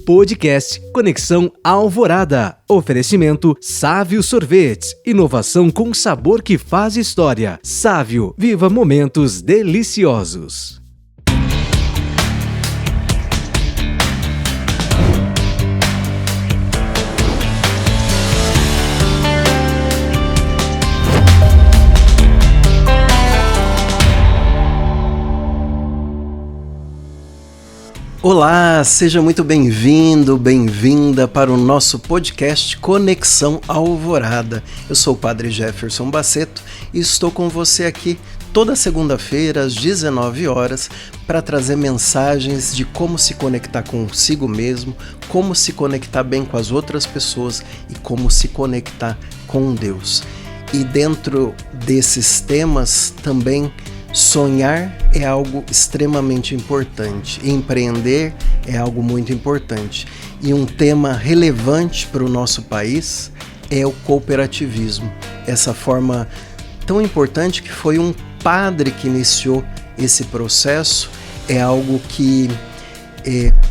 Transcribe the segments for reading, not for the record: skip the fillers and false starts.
Podcast Conexão Alvorada. Oferecimento Sávio Sorvetes. Inovação com sabor que faz história. Sávio, viva momentos deliciosos. Olá, seja muito bem-vindo, bem-vinda para o nosso podcast Conexão Alvorada. Eu sou o Padre Jefferson Baceto e estou com você aqui toda segunda-feira às 19 horas para trazer mensagens de como se conectar consigo mesmo, como se conectar bem com as outras pessoas e como se conectar com Deus. E dentro desses temas também sonhar é algo extremamente importante, empreender é algo muito importante. E um tema relevante para o nosso país é o cooperativismo. Essa forma tão importante que foi um padre que iniciou esse processo, é algo que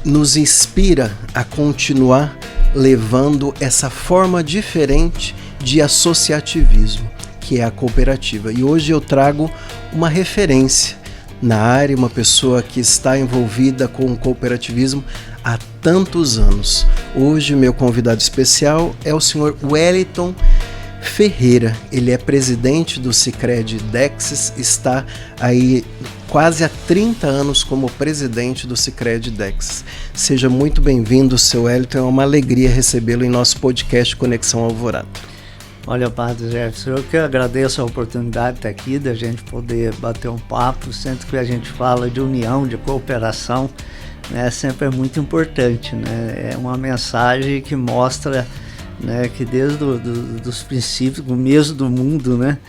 nos inspira a continuar levando essa forma diferente de associativismo, que é a cooperativa. E hoje eu trago uma referência na área, uma pessoa que está envolvida com o cooperativismo há tantos anos. Hoje meu convidado especial é o senhor Wellington Ferreira. Ele é presidente do Sicredi Dexis, está aí quase há 30 anos como presidente do Sicredi Dexis. Seja muito bem-vindo, seu Wellington, é uma alegria recebê-lo em nosso podcast Conexão Alvorada. Olha, Padre Jefferson, eu que agradeço a oportunidade de estar aqui, da gente poder bater um papo, sempre que a gente fala de união, de cooperação, né, sempre é muito importante, né? É uma mensagem que mostra, né, que desde dos princípios, do começo do mundo, né,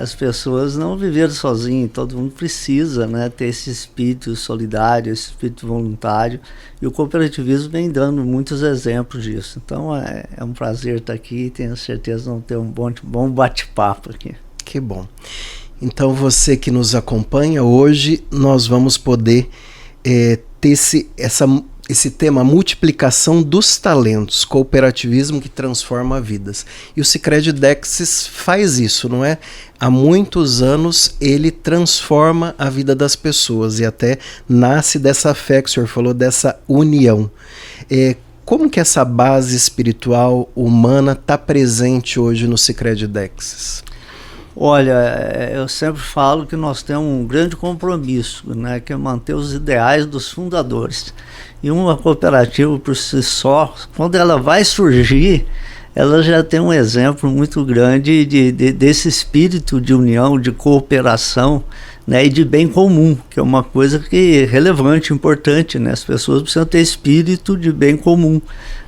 as pessoas não viveram sozinhas, todo mundo precisa, né, ter esse espírito solidário, esse espírito voluntário, e o cooperativismo vem dando muitos exemplos disso. Então é um prazer estar aqui e tenho certeza de vamos ter um bom bate-papo aqui. Que bom. Então você que nos acompanha, hoje nós vamos poder ter esse tema, multiplicação dos talentos, cooperativismo que transforma vidas. E o Sicredi Dexis faz isso, não é? Há muitos anos ele transforma a vida das pessoas e até nasce dessa fé que o senhor falou, dessa união. Como que essa base espiritual humana está presente hoje no Sicredi Dexis? Olha, eu sempre falo que nós temos um grande compromisso, né, que é manter os ideais dos fundadores. E uma cooperativa por si só, quando ela vai surgir, ela já tem um exemplo muito grande desse espírito de união, de cooperação, né, e de bem comum, que é uma coisa que é relevante, importante, né? As pessoas precisam ter espírito de bem comum,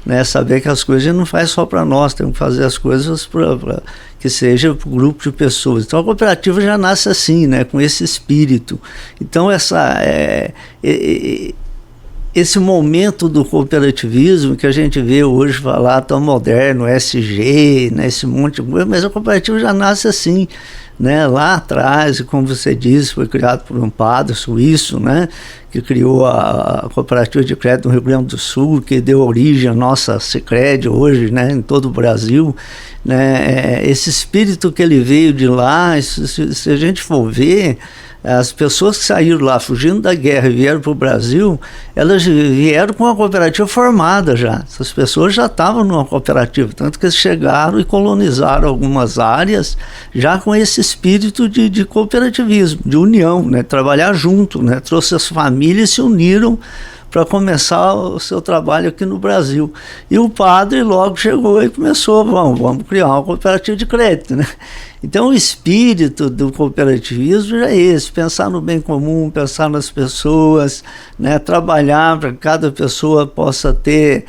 né? Saber que as coisas a gente não faz só para nós, temos que fazer as coisas para que seja para o grupo de pessoas. Então a cooperativa já nasce assim, né, com esse espírito. Então esse momento do cooperativismo que a gente vê hoje falar tão moderno, SG, né, esse monte de coisa, mas a cooperativa já nasce assim, né, lá atrás, e como você disse, foi criado por um padre suíço, né, que criou a cooperativa de crédito no Rio Grande do Sul, que deu origem à nossa Sicredi hoje, né, em todo o Brasil, né. Esse espírito que ele veio de lá, se a gente for ver, as pessoas que saíram lá fugindo da guerra e vieram para o Brasil, elas vieram com uma cooperativa formada já. Essas pessoas já estavam numa cooperativa, tanto que eles chegaram e colonizaram algumas áreas já com esse espírito de cooperativismo, de união, né? Trabalhar junto, né? Trouxe as famílias e se uniram para começar o seu trabalho aqui no Brasil. E o padre logo chegou e começou, vamos criar uma cooperativa de crédito, né? Então o espírito do cooperativismo já é esse, pensar no bem comum, pensar nas pessoas, né, trabalhar para que cada pessoa possa ter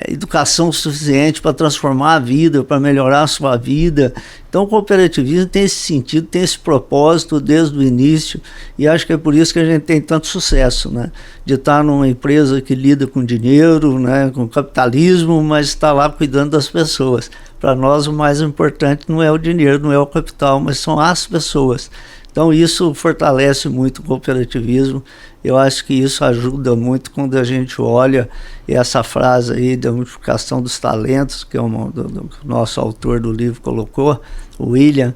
educação suficiente para transformar a vida, para melhorar a sua vida. Então o cooperativismo tem esse sentido, tem esse propósito desde o início, e acho que é por isso que a gente tem tanto sucesso, né? De estar numa empresa que lida com dinheiro, né, com capitalismo, mas está lá cuidando das pessoas. Para nós o mais importante não é o dinheiro, não é o capital, mas são as pessoas. Então isso fortalece muito o cooperativismo Eu acho que isso ajuda muito quando a gente olha essa frase aí da multiplicação dos talentos, que é do nosso autor do livro colocou, o William.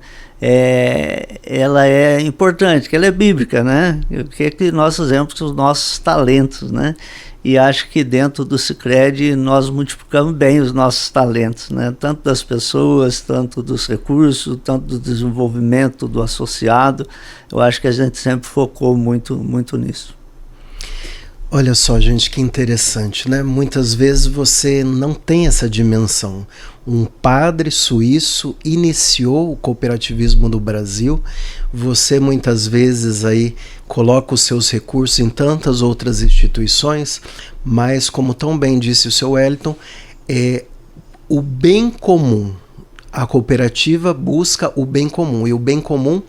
Ela é importante, que ela é bíblica, né? O que nós fazemos com os nossos talentos, né? E acho que dentro do Sicredi nós multiplicamos bem os nossos talentos, né? Tanto das pessoas, tanto dos recursos, tanto do desenvolvimento do associado. Eu acho que a gente sempre focou muito, muito nisso. Olha só, gente, que interessante, né? Muitas vezes você não tem essa dimensão. Um padre suíço iniciou o cooperativismo no Brasil. Você muitas vezes aí coloca os seus recursos em tantas outras instituições, mas como tão bem disse o seu Wellington, o bem comum. A cooperativa busca o bem comum, e o bem comum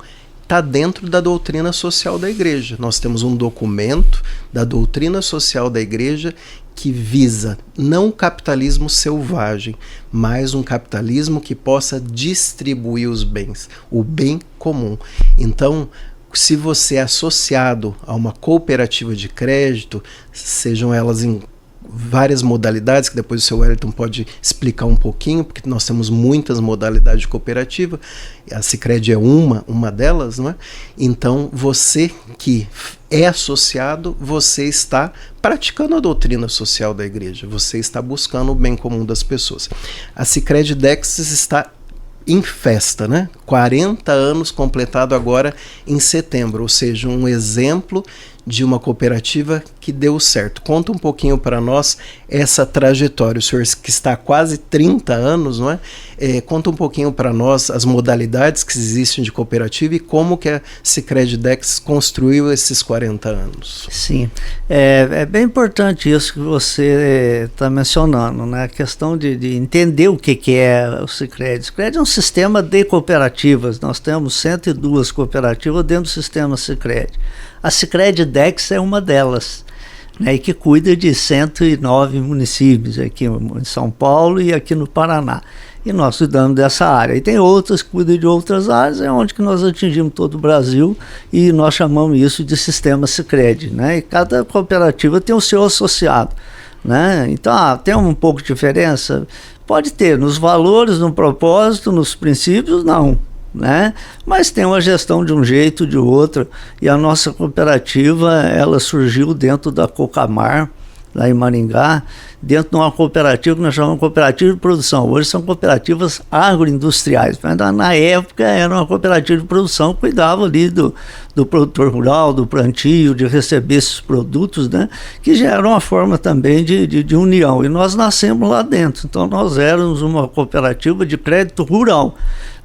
está dentro da doutrina social da Igreja. Nós temos um documento da doutrina social da Igreja que visa não o capitalismo selvagem, mas um capitalismo que possa distribuir os bens, o bem comum. Então, se você é associado a uma cooperativa de crédito, sejam elas em várias modalidades, que depois o seu Wellington pode explicar um pouquinho, porque nós temos muitas modalidades de cooperativa, a Sicredi é uma delas, não é? Então, você que é associado, você está praticando a doutrina social da Igreja, você está buscando o bem comum das pessoas. A Sicredi Dexis está em festa, né? 40 anos completado agora em setembro, ou seja, um exemplo de uma cooperativa que deu certo. Conta um pouquinho para nós essa trajetória. O senhor que está há quase 30 anos, não é? Conta um pouquinho para nós as modalidades que existem de cooperativa e como que a Sicredi Dexis construiu esses 40 anos. Sim, é bem importante isso que você está mencionando, né? A questão de entender o que é o Sicredi. O Sicredi é um sistema de cooperativas. Nós temos 102 cooperativas dentro do sistema Sicredi. A Sicredi Dexis é uma delas, né, e que cuida de 109 municípios aqui em São Paulo e aqui no Paraná. E nós cuidamos dessa área. E tem outras que cuidam de outras áreas, é onde que nós atingimos todo o Brasil e nós chamamos isso de sistema Sicredi, né? E cada cooperativa tem o seu associado, né? Então, tem um pouco de diferença? Pode ter, nos valores, no propósito, nos princípios, não. Né? Mas tem uma gestão de um jeito, de outro, e a nossa cooperativa, ela surgiu dentro da Cocamar, lá em Maringá, dentro de uma cooperativa que nós chamamos de cooperativa de produção. Hoje são cooperativas agroindustriais, mas na época era uma cooperativa de produção que cuidava ali do produtor rural, do plantio, de receber esses produtos, né? Que já era uma forma também de união, e nós nascemos lá dentro. Então nós éramos uma cooperativa de crédito rural,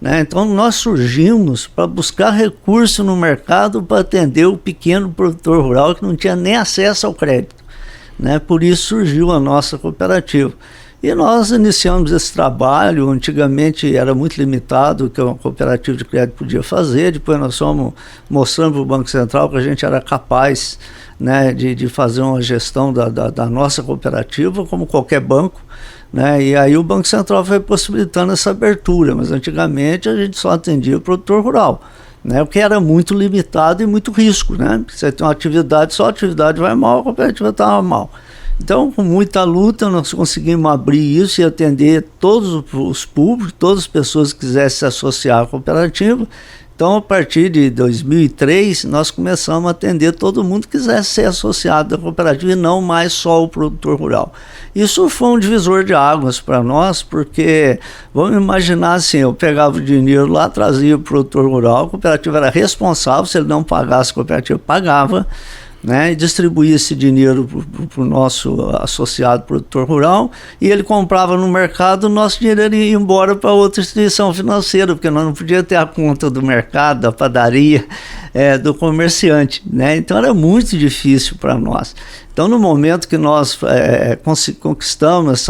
né? Então nós surgimos para buscar recurso no mercado para atender o pequeno produtor rural que não tinha nem acesso ao crédito, né? Por isso surgiu a nossa cooperativa. E nós iniciamos esse trabalho. Antigamente era muito limitado o que uma cooperativa de crédito podia fazer. Depois nós fomos mostrando para o Banco Central que a gente era capaz, né, de fazer uma gestão da nossa cooperativa como qualquer banco, né? E aí o Banco Central foi possibilitando essa abertura, mas antigamente a gente só atendia o produtor rural, né? O que era muito limitado e muito risco, né? Você tem uma atividade, só a atividade vai mal, a cooperativa estava mal. Então, com muita luta, nós conseguimos abrir isso e atender todos os públicos, todas as pessoas que quisessem se associar à cooperativa. Então, a partir de 2003, nós começamos a atender todo mundo que quisesse ser associado à cooperativa e não mais só o produtor rural. Isso foi um divisor de águas para nós, porque, vamos imaginar assim, eu pegava o dinheiro lá, trazia o produtor rural, a cooperativa era responsável, se ele não pagasse, a cooperativa pagava, né, e distribuía esse dinheiro para o nosso associado produtor rural, e ele comprava no mercado, o nosso dinheiro ia embora para outra instituição financeira, porque nós não podíamos ter a conta do mercado, da padaria, do comerciante, né? Então era muito difícil para nós. Então, no momento que nós conquistamos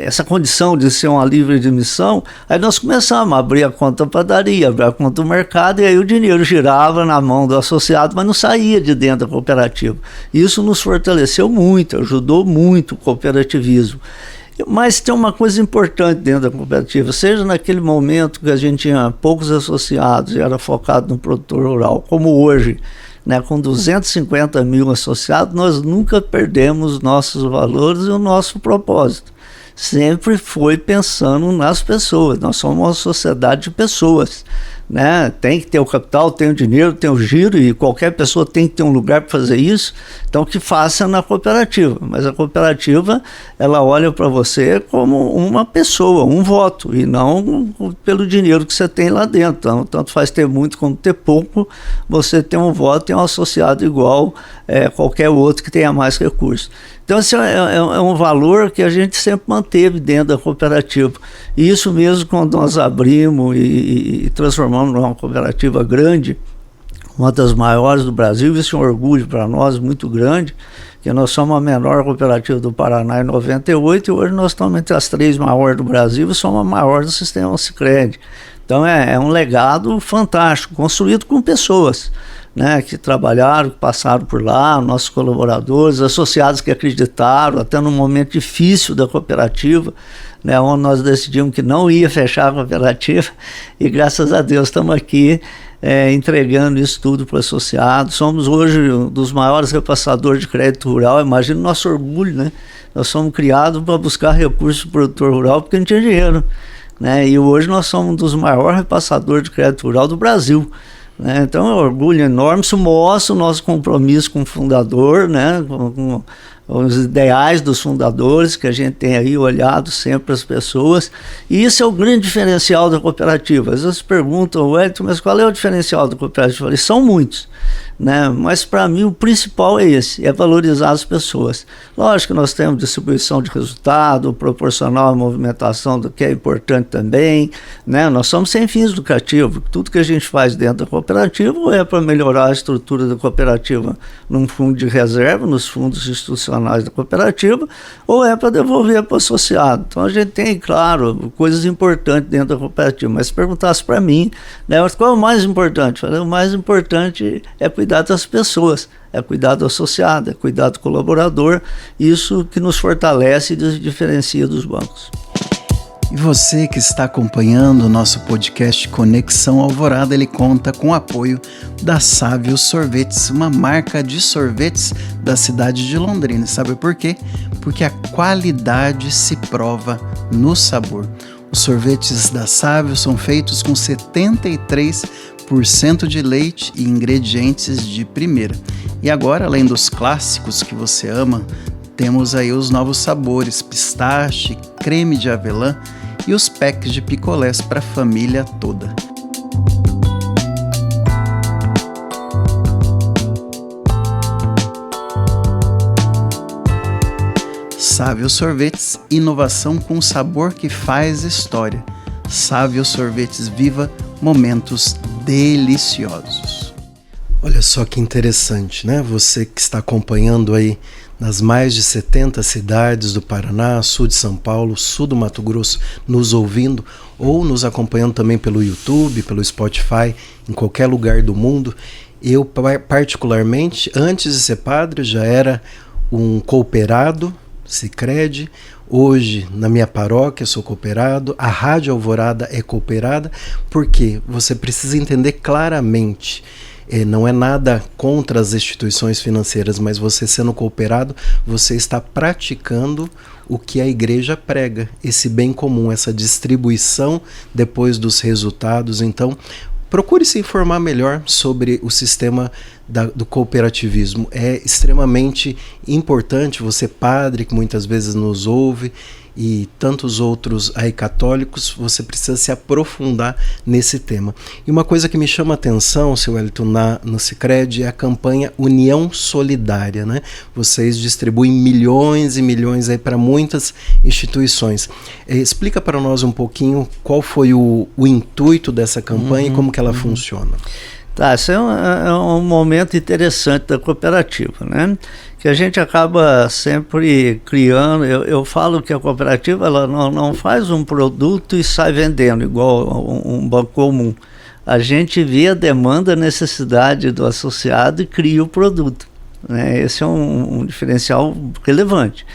essa condição de ser uma livre admissão, aí nós começamos a abrir a conta da padaria, abrir a conta do mercado, e aí o dinheiro girava na mão do associado, mas não saía de dentro da cooperativa. Isso nos fortaleceu muito, ajudou muito o cooperativismo. Mas tem uma coisa importante dentro da cooperativa, seja naquele momento que a gente tinha poucos associados e era focado no produtor rural, como hoje, né, com 250 mil associados, nós nunca perdemos nossos valores e o nosso propósito. Sempre foi pensando nas pessoas. Nós somos uma sociedade de pessoas, né? Tem que ter o capital, tem o dinheiro, tem o giro, e qualquer pessoa tem que ter um lugar para fazer isso. Então, que faça na cooperativa. Mas a cooperativa, ela olha para você como uma pessoa, um voto, e não pelo dinheiro que você tem lá dentro. Então, tanto faz ter muito como ter pouco, você tem um voto e um associado igual qualquer outro que tenha mais recursos. Então, esse é um valor que a gente sempre manteve dentro da cooperativa. E isso mesmo, quando nós abrimos e transformamos numa cooperativa grande, uma das maiores do Brasil, isso é um orgulho para nós muito grande, que nós somos a menor cooperativa do Paraná em 98, e hoje nós estamos entre as 3 maiores do Brasil e somos a maior do sistema Sicredi. Então é um legado fantástico, construído com pessoas, né, que trabalharam, que passaram por lá, nossos colaboradores, associados que acreditaram, até no momento difícil da cooperativa, né, onde nós decidimos que não ia fechar a cooperativa, e graças a Deus estamos aqui entregando isso tudo para o associado. Somos hoje um dos maiores repassadores de crédito rural. Imagina o nosso orgulho, né? Nós somos criados para buscar recursos do produtor rural porque não tinha dinheiro, né? E hoje nós somos um dos maiores repassadores de crédito rural do Brasil, né? Então é um orgulho enorme. Isso mostra o nosso compromisso com o fundador, né? Com os ideais dos fundadores, que a gente tem aí olhado sempre as pessoas, e isso é o grande diferencial da cooperativa. Às vezes perguntam, Wellington, mas qual é o diferencial da cooperativa? Eu falei, são muitos, né? Mas para mim o principal é esse, é valorizar as pessoas. Lógico que nós temos distribuição de resultado, proporcional à movimentação, do que é importante também, né? Nós somos sem fins lucrativos, tudo que a gente faz dentro da cooperativa ou é para melhorar a estrutura da cooperativa num fundo de reserva, nos fundos institucionais da cooperativa, ou é para devolver para o associado. Então a gente tem, claro, coisas importantes dentro da cooperativa, mas se perguntasse para mim, né, qual é o mais importante? Eu falei, o mais importante é cuidar das pessoas, é cuidar do associado, é cuidar do colaborador, isso que nos fortalece e nos diferencia dos bancos. E você que está acompanhando o nosso podcast Conexão Alvorada, ele conta com o apoio da Sávio Sorvetes, uma marca de sorvetes da cidade de Londrina. Sabe por quê? Porque a qualidade se prova no sabor. Os sorvetes da Sávio são feitos com 73% de leite e ingredientes de primeira. E agora, além dos clássicos que você ama, temos aí os novos sabores, pistache, creme de avelã e os packs de picolés para a família toda. Sávio Sorvetes, inovação com sabor que faz história. Sávio Sorvetes, viva momentos deliciosos. Olha só que interessante, né? Você que está acompanhando aí nas mais de 70 cidades do Paraná, sul de São Paulo, sul do Mato Grosso, nos ouvindo ou nos acompanhando também pelo YouTube, pelo Spotify, em qualquer lugar do mundo. Eu, particularmente, antes de ser padre, já era um cooperado, Sicredi. Hoje, na minha paróquia, sou cooperado. A Rádio Alvorada é cooperada, porque você precisa entender claramente. Não é nada contra as instituições financeiras, mas você sendo cooperado, você está praticando o que a igreja prega, esse bem comum, essa distribuição depois dos resultados. Então, procure se informar melhor sobre o sistema do cooperativismo. É extremamente importante, você padre que muitas vezes nos ouve, e tantos outros aí católicos, você precisa se aprofundar nesse tema. E uma coisa que me chama a atenção, seu Wellington, no Sicredi, é a campanha União Solidária, né? Vocês distribuem milhões e milhões aí para muitas instituições. Explica para nós um pouquinho qual foi o intuito dessa campanha e como que ela funciona. Tá, isso é um momento interessante da cooperativa, né? Que a gente acaba sempre criando. Eu falo que a cooperativa ela não faz um produto e sai vendendo igual um banco comum. A gente vê a demanda, a necessidade do associado e cria o produto, né? Esse é um diferencial relevante.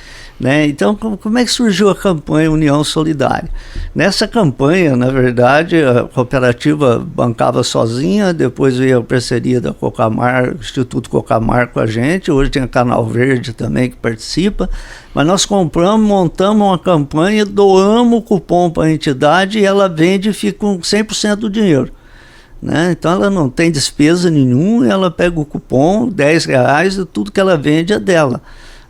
Né? Então, como é que surgiu a campanha União Solidária? Nessa campanha, na verdade, a cooperativa bancava sozinha, depois veio a parceria da Cocamar, Instituto Cocamar com a gente, hoje tem a Canal Verde também que participa, mas nós montamos uma campanha, doamos o cupom para a entidade e ela vende e fica com 100% do dinheiro. Né? Então ela não tem despesa nenhuma, ela pega o cupom, R$10, e tudo que ela vende é dela.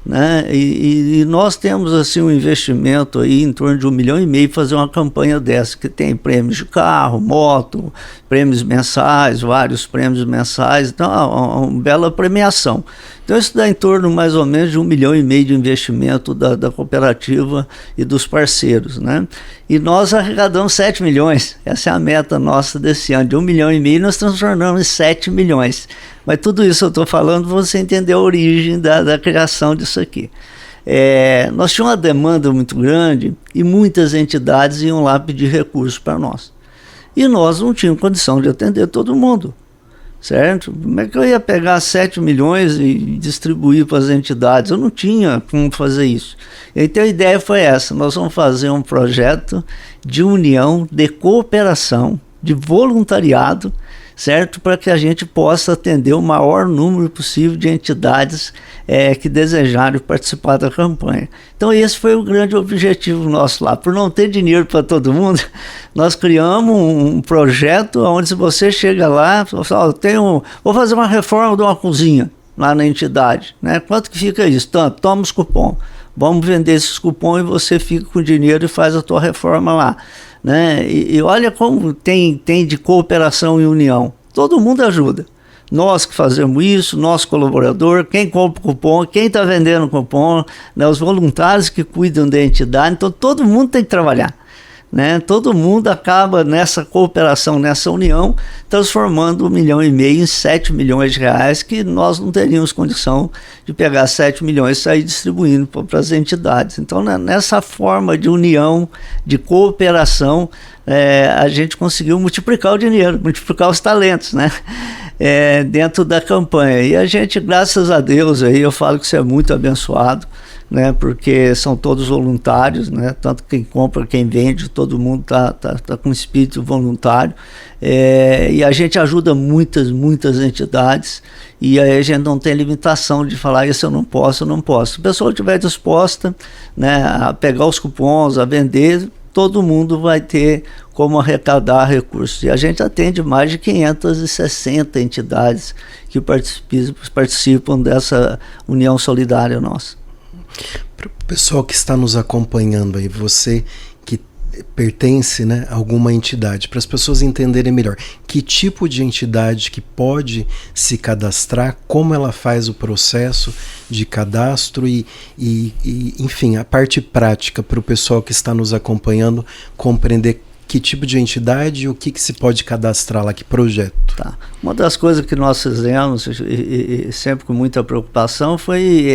Né? E nós temos assim um investimento aí em torno de 1,5 milhão para fazer uma campanha dessa, que tem prêmios de carro, moto, prêmios mensais, vários prêmios mensais, então é uma bela premiação. Então isso dá em torno mais ou menos de 1,5 milhão de investimento da cooperativa e dos parceiros, né? E nós arrecadamos 7 milhões, essa é a meta nossa desse ano, de 1,5 milhão nós transformamos em 7 milhões. Mas tudo isso eu estou falando para você entender a origem da criação disso aqui. Nós tínhamos uma demanda muito grande e muitas entidades iam lá pedir recursos para nós. E nós não tínhamos condição de atender todo mundo. Certo? Como é que eu ia pegar 7 milhões e distribuir para as entidades? Eu não tinha como fazer isso. Então a ideia foi essa, nós vamos fazer um projeto de união, de cooperação, de voluntariado, certo? Para que a gente possa atender o maior número possível de entidades que desejarem participar da campanha. Então esse foi o grande objetivo nosso lá. Por não ter dinheiro para todo mundo, nós criamos um projeto onde se você chega lá, vou fazer uma reforma de uma cozinha lá na entidade. Né? Quanto que fica isso? Tanto, toma os cupons. Vamos vender esses cupons e você fica com o dinheiro e faz a tua reforma lá. Né? E olha como tem de cooperação e união. Todo mundo ajuda. Nós que fazemos isso, nosso colaborador, quem compra o cupom, quem está vendendo o cupom, né? Os voluntários que cuidam da entidade. Então todo mundo tem que trabalhar. Né? Todo mundo acaba nessa cooperação, nessa união, transformando 1,5 milhão em 7 milhões de reais, que nós não teríamos condição de pegar 7 milhões e sair distribuindo para as entidades. Então, nessa forma de união, de cooperação, a gente conseguiu multiplicar o dinheiro, multiplicar os talentos, né? Dentro da campanha. E a gente, graças a Deus, aí eu falo que isso é muito abençoado, né, porque são todos voluntários, né, tanto quem compra, quem vende, todo mundo tá com espírito voluntário, e a gente ajuda muitas entidades, e aí a gente não tem limitação de falar isso eu não posso. Se a pessoa estiver disposta, né, a pegar os cupons, a vender, todo mundo vai ter como arrecadar recursos. E a gente atende mais de 560 entidades que participam dessa União Solidária nossa. Para o pessoal que está nos acompanhando aí, você que pertence, né, a alguma entidade, para as pessoas entenderem melhor que tipo de entidade que pode se cadastrar, como ela faz o processo de cadastro e enfim, a parte prática para o pessoal que está nos acompanhando compreender que tipo de entidade e o que se pode cadastrar lá, que projeto? Tá. Uma das coisas que nós fizemos, e sempre com muita preocupação, foi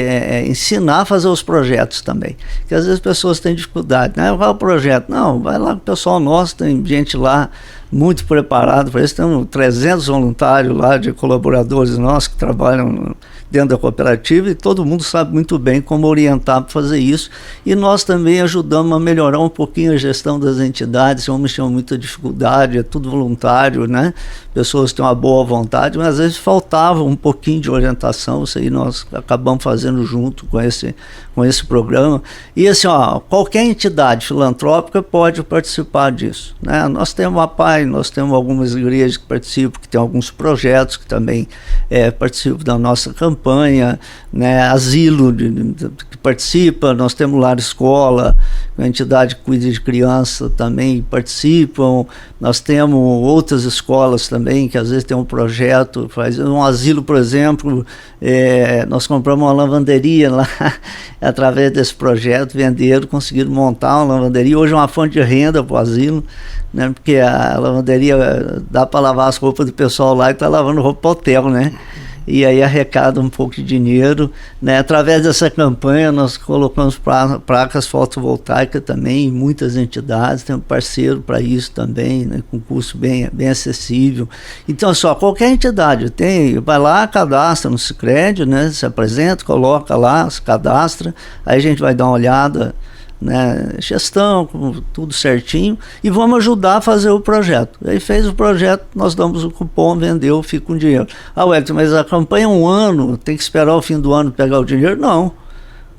ensinar a fazer os projetos também. Porque às vezes as pessoas têm dificuldade, né? Qual é o projeto? Não, vai lá com o pessoal nosso, tem gente lá muito preparado para isso. Temos 300 voluntários lá, de colaboradores nossos que trabalham dentro da cooperativa, e todo mundo sabe muito bem como orientar para fazer isso. E nós também ajudamos a melhorar um pouquinho a gestão das entidades. Homens tinham muita dificuldade, é tudo voluntário, né? Pessoas têm uma boa vontade, mas às vezes faltava um pouquinho de orientação. Isso aí nós acabamos fazendo junto com esse programa. E assim, qualquer entidade filantrópica pode participar disso, né? Nós temos a PAI, nós temos algumas igrejas que participam, que tem alguns projetos que também participam da nossa campanha, né? Asilo que participa, nós temos Lar Escola, a entidade que cuida de criança também participam, nós temos outras escolas também que às vezes tem um projeto, faz um asilo, por exemplo, nós compramos uma lavanderia lá, através desse projeto, venderam, conseguiram montar uma lavanderia, hoje é uma fonte de renda para o asilo, né, porque a lavanderia dá para lavar as roupas do pessoal lá e está lavando roupa para o hotel, né? e aí arrecada um pouco de dinheiro, né? Através dessa campanha nós colocamos placas fotovoltaicas também em muitas entidades, tem um parceiro para isso também, né? Com custo bem acessível. Então só qualquer entidade vai lá, cadastra no Sicredi, né? Se apresenta, coloca lá, se cadastra, aí a gente vai dar uma olhada, né, gestão, tudo certinho, e vamos ajudar a fazer o projeto. Aí fez o projeto, nós damos o cupom, vendeu, fica com dinheiro. Wellington, mas a campanha é um ano, tem que esperar o fim do ano pegar o dinheiro? Não,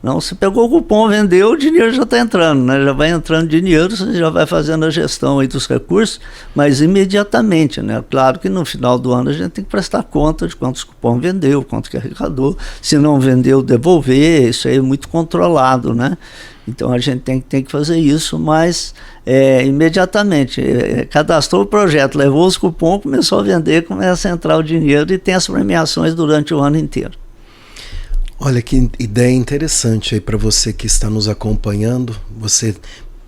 você pegou o cupom, vendeu, o dinheiro já está entrando, né? Já vai entrando dinheiro, você já vai fazendo a gestão aí dos recursos, mas imediatamente, né? Claro que no final do ano a gente tem que prestar conta de quantos cupom vendeu, quanto que arrecadou, se não vendeu, devolver, isso aí é muito controlado, né? Então a gente tem que fazer isso, mas imediatamente cadastrou o projeto, levou os cupons, começou a vender, começa a entrar o dinheiro e tem as premiações durante o ano inteiro. Olha que ideia interessante aí para você que está nos acompanhando. Você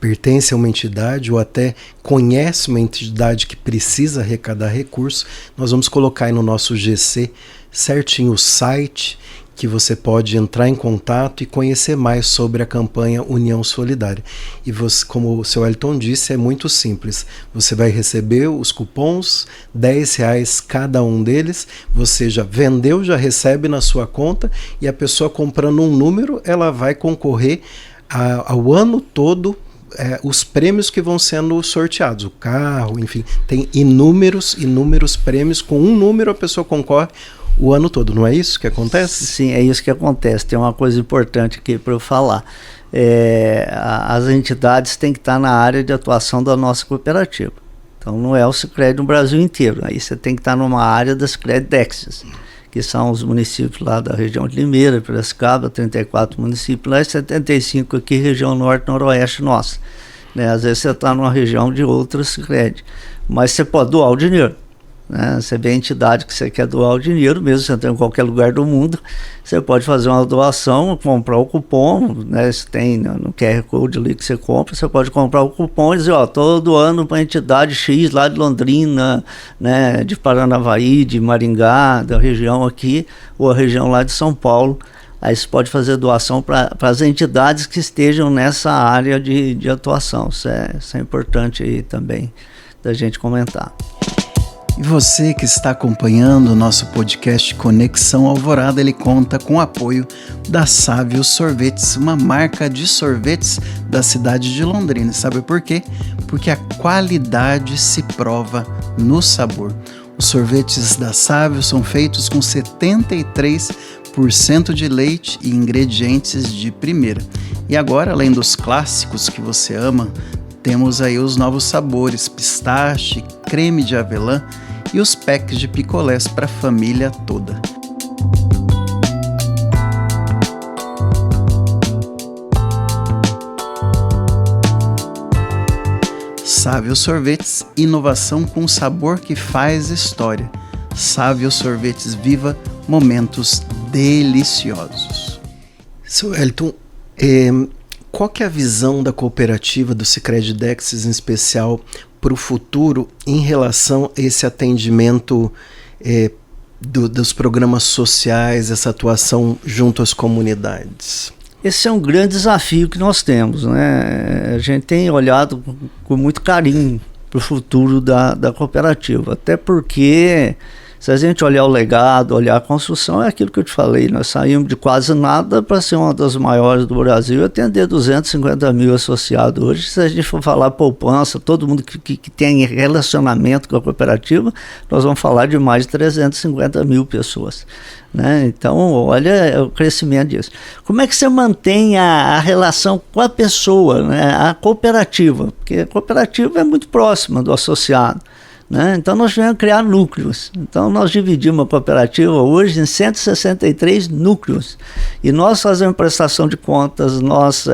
pertence a uma entidade ou até conhece uma entidade que precisa arrecadar recursos. Nós vamos colocar aí no nosso GC certinho o site que você pode entrar em contato e conhecer mais sobre a campanha União Solidária. E você, como o seu Wellington disse, é muito simples. Você vai receber os cupons, R$10 cada um deles, você já vendeu, já recebe na sua conta, e a pessoa comprando um número, ela vai concorrer ao ano todo os prêmios que vão sendo sorteados, o carro, enfim, tem inúmeros prêmios. Com um número a pessoa concorre o ano todo, não é isso que acontece? Sim, é isso que acontece. Tem uma coisa importante aqui para eu falar. As entidades têm que estar na área de atuação da nossa cooperativa. Então não é o Sicredi no Brasil inteiro. Aí você tem que estar numa área da Sicredi Dexis, que são os municípios lá da região de Limeira, Piracicaba, 34 municípios lá e 75 aqui, região norte, noroeste nossa. Né? Às vezes você está numa região de outra Sicredi, mas você pode doar o dinheiro. Né? Você vê a entidade que você quer doar o dinheiro, mesmo você em qualquer lugar do mundo, você pode fazer uma doação, comprar o cupom, né? Se tem no QR Code ali que você compra, você pode comprar o cupom e dizer, estou doando para a entidade X lá de Londrina, né? De Paranavaí, de Maringá, da região aqui, ou a região lá de São Paulo. Aí você pode fazer doação para as entidades que estejam nessa área de atuação. Isso é importante aí também da gente comentar. E você que está acompanhando o nosso podcast Conexão Alvorada, ele conta com o apoio da Sávio Sorvetes, uma marca de sorvetes da cidade de Londrina. Sabe por quê? Porque a qualidade se prova no sabor. Os sorvetes da Sávio são feitos com 73% de leite e ingredientes de primeira. E agora, além dos clássicos que você ama, temos aí os novos sabores, pistache, creme de avelã e os packs de picolés para a família toda. Sávio Sorvetes, inovação com sabor que faz história. Sávio Sorvetes, viva momentos deliciosos. Seu Wellington, qual que é a visão da cooperativa do Sicredi Dexis, em especial para o futuro, em relação a esse atendimento dos programas sociais, essa atuação junto às comunidades? Esse é um grande desafio que nós temos, né? A gente tem olhado com muito carinho para o futuro da cooperativa, até porque se a gente olhar o legado, olhar a construção, é aquilo que eu te falei, nós saímos de quase nada para ser uma das maiores do Brasil e atender 250 mil associados hoje. Se a gente for falar poupança, todo mundo que tem relacionamento com a cooperativa, nós vamos falar de mais de 350 mil pessoas. Né? Então, olha o crescimento disso. Como é que você mantém a relação com a pessoa, né? A cooperativa? Porque a cooperativa é muito próxima do associado. Né? Então nós tivemos que criar núcleos. Então nós dividimos a cooperativa hoje em 163 núcleos. E nós fazemos prestação de contas, nós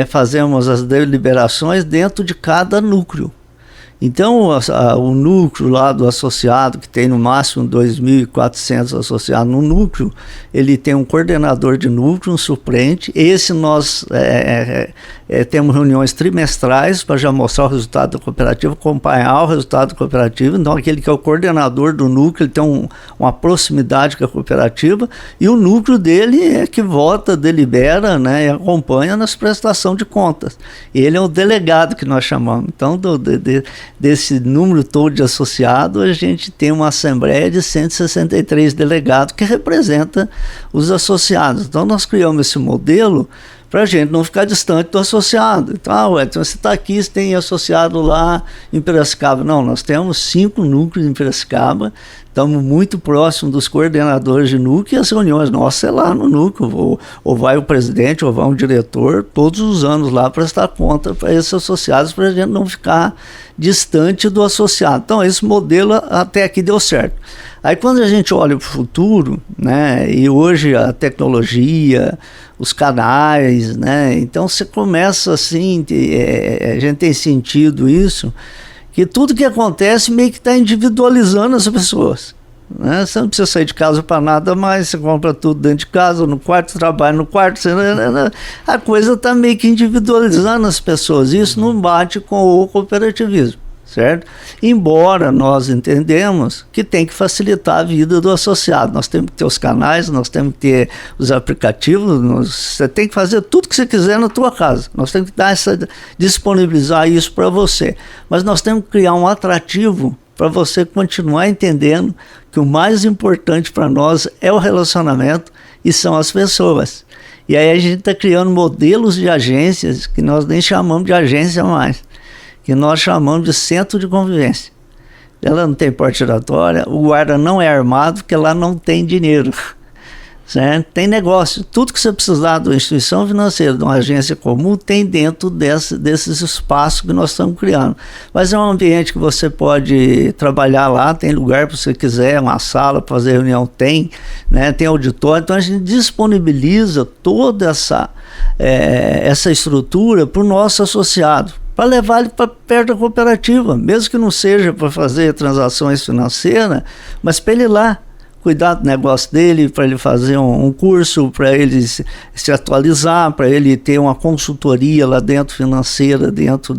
fazemos as deliberações dentro de cada núcleo. Então, o núcleo lá do associado, que tem no máximo 2.400 associados no núcleo, ele tem um coordenador de núcleo, um suplente. Esse nós temos reuniões trimestrais para já mostrar o resultado da cooperativa, acompanhar o resultado da cooperativa. Então, aquele que é o coordenador do núcleo, ele tem uma proximidade com a cooperativa, e o núcleo dele é que vota, delibera, né, e acompanha nas prestações de contas. Ele é o delegado que nós chamamos. Então, desse número todo de associados, a gente tem uma assembleia de 163 delegados que representa os associados. Então nós criamos esse modelo para a gente não ficar distante do associado. Então, então você está aqui, você tem associado lá em Piracicaba. Não, nós temos 5 núcleos em Piracicaba, estamos muito próximos dos coordenadores de núcleo, e as reuniões nossas é lá no núcleo, ou vai o presidente, ou vai um diretor, todos os anos lá prestar conta para esses associados, para a gente não ficar distante do associado. Então esse modelo até aqui deu certo. Aí quando a gente olha para o futuro, né, e hoje a tecnologia, os canais, né, então você começa assim, a gente tem sentido isso, que tudo que acontece meio que está individualizando as pessoas. Né? Você não precisa sair de casa para nada mais, você compra tudo dentro de casa, no quarto, trabalha no quarto, a coisa está meio que individualizando as pessoas. Isso não bate com o cooperativismo, certo? Embora nós entendemos que tem que facilitar a vida do associado. Nós temos que ter os canais, nós temos que ter os aplicativos, você tem que fazer tudo que você quiser na tua casa. Nós temos que disponibilizar isso para você. Mas nós temos que criar um atrativo para você continuar entendendo que o mais importante para nós é o relacionamento e são as pessoas. E aí a gente está criando modelos de agências que nós nem chamamos de agência mais, que nós chamamos de centro de convivência. Ela não tem porta giratória, o guarda não é armado, porque lá não tem dinheiro. Certo? Tem negócio, tudo que você precisar de uma instituição financeira, de uma agência comum, tem dentro desses espaços que nós estamos criando. Mas é um ambiente que você pode trabalhar lá, tem lugar para você quiser, uma sala para fazer reunião, tem, né? Tem auditório. Então a gente disponibiliza toda essa estrutura para o nosso associado, para levar ele para perto da cooperativa, mesmo que não seja para fazer transações financeiras, mas para ele ir lá cuidar do negócio dele, para ele fazer um curso, para ele se atualizar, para ele ter uma consultoria lá dentro financeira, dentro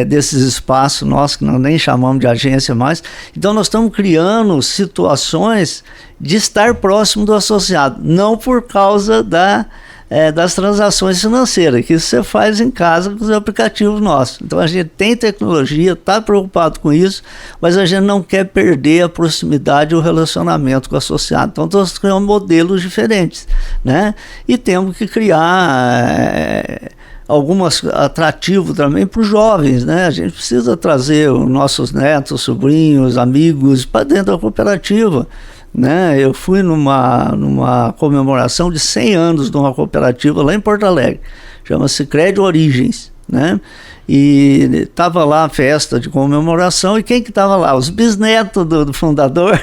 desses espaços nossos, que nós nem chamamos de agência mais. Então nós estamos criando situações de estar próximo do associado, não por causa das transações financeiras, que isso você faz em casa com os aplicativos nossos. Então a gente tem tecnologia, está preocupado com isso, mas a gente não quer perder a proximidade e o relacionamento com o associado. Então nós criamos modelos diferentes, né? E temos que criar algumas atrativos também para os jovens, né? A gente precisa trazer os nossos netos, sobrinhos, amigos para dentro da cooperativa. Né? Eu fui numa comemoração de 100 anos de uma cooperativa lá em Porto Alegre, chama-se Crédito Origens, né? E estava lá a festa de comemoração, e quem que estava lá? Os bisnetos do fundador,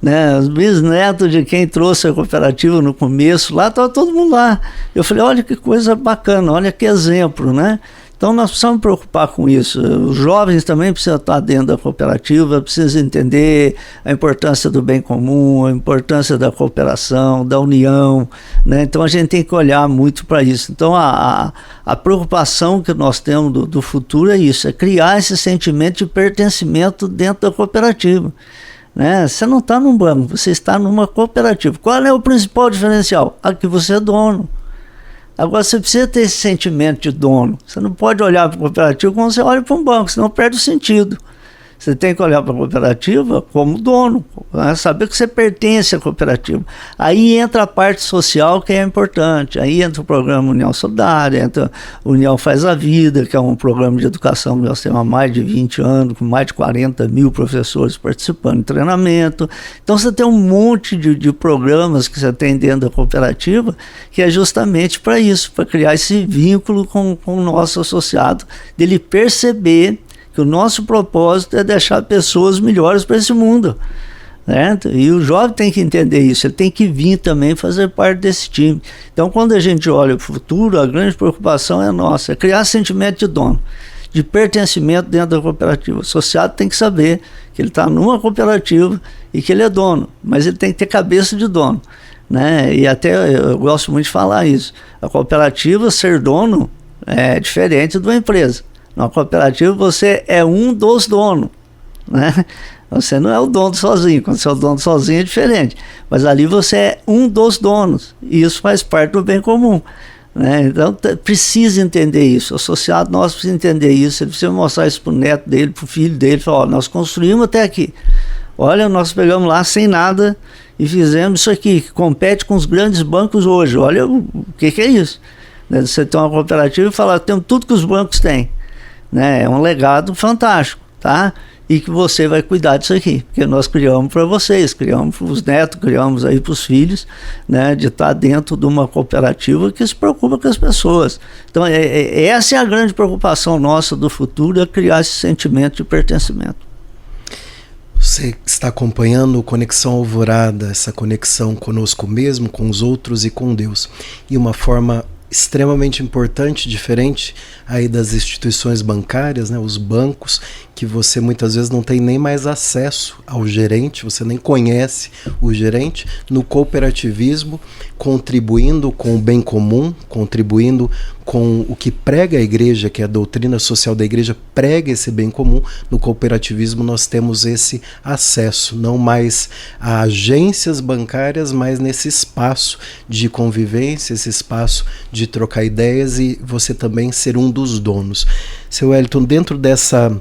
né? Os bisnetos de quem trouxe a cooperativa no começo, lá estava todo mundo lá. Eu falei, olha que coisa bacana, olha que exemplo, né? Então nós precisamos nos preocupar com isso. Os jovens também precisam estar dentro da cooperativa, precisam entender a importância do bem comum, a importância da cooperação, da união, né? Então a gente tem que olhar muito para isso. Então a preocupação que nós temos do futuro é isso, é criar esse sentimento de pertencimento dentro da cooperativa. Né? Você não está num banco, você está numa cooperativa. Qual é o principal diferencial? Que você é dono. Agora você precisa ter esse sentimento de dono. Você não pode olhar para a cooperativa como você olha para um banco, senão perde o sentido. Você tem que olhar para a cooperativa como dono, né? Saber que você pertence à cooperativa. Aí entra a parte social, que é importante. Aí entra o programa União Solidária, entra o União Faz a Vida, que é um programa de educação que nós temos há mais de 20 anos, com mais de 40 mil professores participando em treinamento. Então você tem um monte de programas que você tem dentro da cooperativa, que é justamente para isso, para criar esse vínculo com o nosso associado, dele perceber que o nosso propósito é deixar pessoas melhores para esse mundo, certo? E o jovem tem que entender isso, ele tem que vir também fazer parte desse time. Então quando a gente olha para o futuro, a grande preocupação é nossa, é criar sentimento de dono, de pertencimento dentro da cooperativa. O associado tem que saber que ele está numa cooperativa e que ele é dono, mas ele tem que ter cabeça de dono, né? E até eu gosto muito de falar isso. A cooperativa, ser dono, é diferente de uma empresa. Na cooperativa você é um dos donos, né? Você não é o dono sozinho. Quando você é o dono sozinho é diferente, mas ali você é um dos donos e isso faz parte do bem comum, né? Então precisa entender isso. O associado nosso precisa entender isso. Ele precisa mostrar isso para o neto dele, para o filho dele, falar: ó, nós construímos até aqui, olha, nós pegamos lá sem nada e fizemos isso aqui, que compete com os grandes bancos hoje. Olha o que é isso, né? Você tem uma cooperativa e falar: temos tudo que os bancos têm, né? É um legado fantástico, tá? E que você vai cuidar disso aqui, porque nós criamos para vocês, criamos para os netos, criamos aí para os filhos, né, de estar dentro de uma cooperativa que se preocupa com as pessoas. Então essa é a grande preocupação nossa do futuro, é criar esse sentimento de pertencimento. Você está acompanhando o Conexão Alvorada, essa conexão conosco mesmo, com os outros e com Deus, e uma forma extremamente importante, diferente aí das instituições bancárias, né, os bancos, que você muitas vezes não tem nem mais acesso ao gerente, você nem conhece o gerente. No cooperativismo, contribuindo com o bem comum, contribuindo com o que prega a igreja, que é a doutrina social da igreja, prega esse bem comum. No cooperativismo nós temos esse acesso, não mais a agências bancárias, mas nesse espaço de convivência, esse espaço de trocar ideias e você também ser um dos donos. Seu Wellington, dentro dessa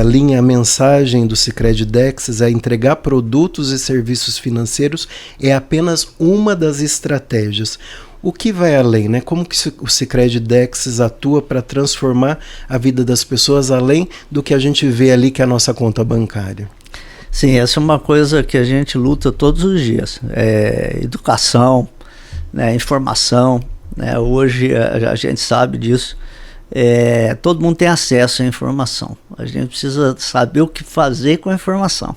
linha, a mensagem do Sicredi Dexis é entregar produtos e serviços financeiros é apenas uma das estratégias. O que vai além, né? Como que o Sicredi Dexis atua para transformar a vida das pessoas além do que a gente vê ali, que é a nossa conta bancária? Sim, essa é uma coisa que a gente luta todos os dias. Educação, né, informação, né? Hoje a gente sabe disso. Todo mundo tem acesso à informação. A gente precisa saber o que fazer com a informação,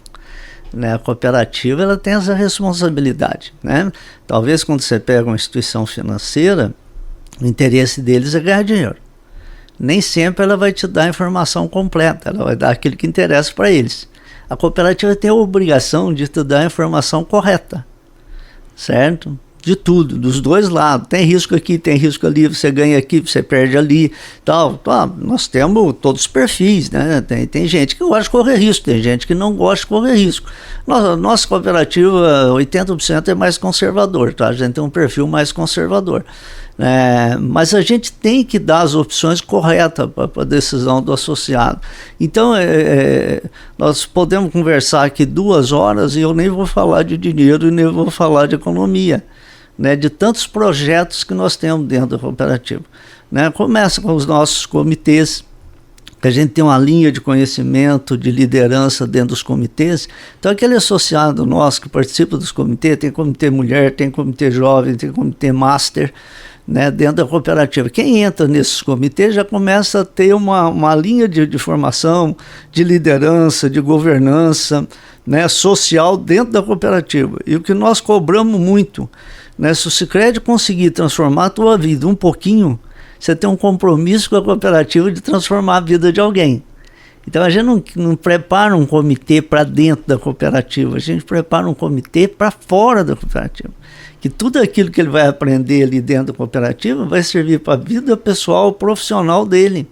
né? A cooperativa, ela tem essa responsabilidade, né? Talvez quando você pega uma instituição financeira, o interesse deles é ganhar dinheiro. Nem sempre ela vai te dar a informação completa, ela vai dar aquilo que interessa para eles. A cooperativa tem a obrigação de te dar a informação correta, certo? De tudo, dos dois lados. Tem risco aqui, tem risco ali, você ganha aqui, você perde ali, tal. Nós temos todos os perfis, né? Tem gente que gosta de correr risco, tem gente que não gosta de correr risco. Nossa cooperativa, 80% é mais conservador, tá? A gente tem um perfil mais conservador. Mas a gente tem que dar as opções corretas para a decisão do associado. Então, nós podemos conversar aqui 2 horas e eu nem vou falar de dinheiro e nem vou falar de economia, né, de tantos projetos que nós temos dentro da cooperativa, né? Começa com os nossos comitês, que a gente tem uma linha de conhecimento, de liderança dentro dos comitês. Então aquele associado nosso que participa dos comitês, tem comitê mulher, tem comitê jovem, tem comitê master, né, dentro da cooperativa. Quem entra nesses comitês já começa a ter uma linha de formação, de liderança, de governança, né, social dentro da cooperativa. E o que nós cobramos muito, né, se o Sicredi conseguir transformar a tua vida um pouquinho, você tem um compromisso com a cooperativa de transformar a vida de alguém. Então a gente não prepara um comitê para dentro da cooperativa, a gente prepara um comitê para fora da cooperativa. Que tudo aquilo que ele vai aprender ali dentro da cooperativa vai servir para a vida pessoal, profissional dele.